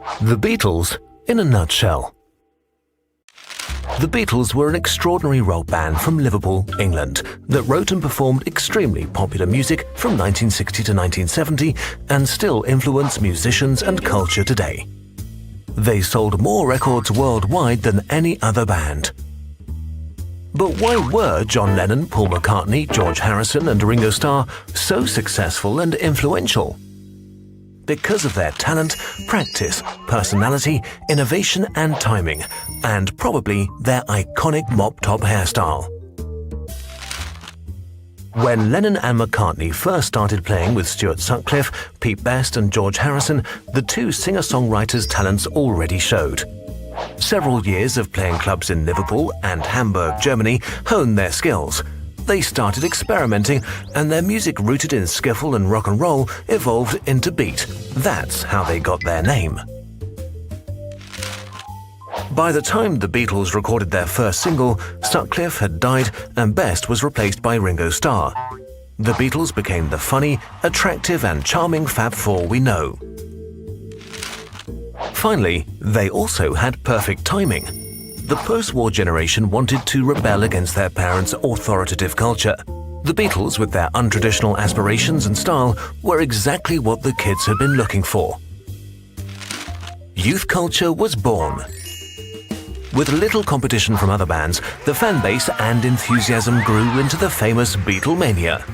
The Beatles in a nutshell. The Beatles were an extraordinary rock band from Liverpool, England, that wrote and performed extremely popular music from 1960 to 1970 and still influence musicians and culture today. They sold more records worldwide than any other band. But why were John Lennon, Paul McCartney, George Harrison and Ringo Starr so successful and influential? Because of their talent, practice, personality, innovation and timing, and probably their iconic mop-top hairstyle. When Lennon and McCartney first started playing with Stuart Sutcliffe, Pete Best and George Harrison, the two singer-songwriters' talents already showed. Several years of playing clubs in Liverpool and Hamburg, Germany, honed their skills. They started experimenting, and their music rooted in skiffle and rock and roll evolved into beat. That's how they got their name. By the time the Beatles recorded their first single, Sutcliffe had died and Best was replaced by Ringo Starr. The Beatles became the funny, attractive and charming Fab Four we know. Finally, they also had perfect timing. The post-war generation wanted to rebel against their parents' authoritative culture. The Beatles, with their untraditional aspirations and style, were exactly what the kids had been looking for. Youth culture was born. With little competition from other bands, the fan base and enthusiasm grew into the famous Beatlemania.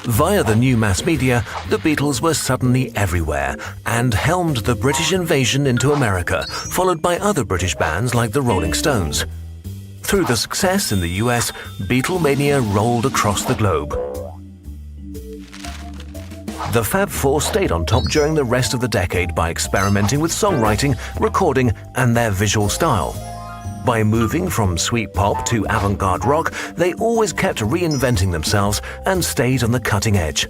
Via the new mass media, the Beatles were suddenly everywhere and helmed the British invasion into America, followed by other British bands like the Rolling Stones. Through the success in the US, Beatlemania rolled across the globe. The Fab Four stayed on top during the rest of the decade by experimenting with songwriting, recording, and their visual style. By moving from sweet pop to avant-garde rock, they always kept reinventing themselves and stayed on the cutting edge.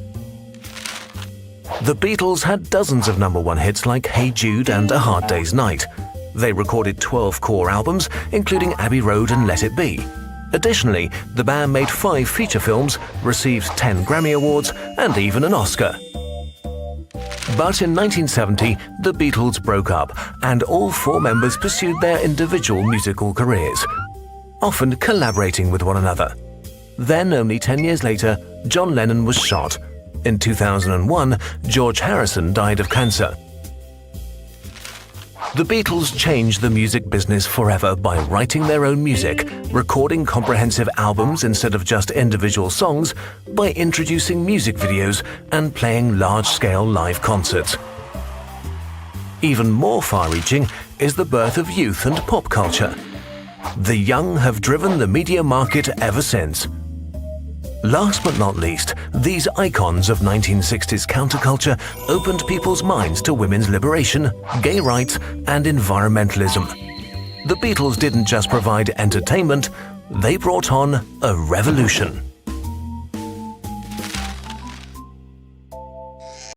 The Beatles had dozens of #1 hits like Hey Jude and A Hard Day's Night. They recorded 12 core albums, including Abbey Road and Let It Be. Additionally, the band made 5 feature films, received 10 Grammy Awards, and even an Oscar. But in 1970, the Beatles broke up, and all 4 members pursued their individual musical careers, often collaborating with one another. Then, only 10 years later, John Lennon was shot. In 2001, George Harrison died of cancer. The Beatles changed the music business forever by writing their own music, recording comprehensive albums instead of just individual songs, by introducing music videos and playing large-scale live concerts. Even more far-reaching is the birth of youth and pop culture. The young have driven the media market ever since. Last but not least, these icons of 1960s counterculture opened people's minds to women's liberation, gay rights, and environmentalism. The Beatles didn't just provide entertainment, they brought on a revolution.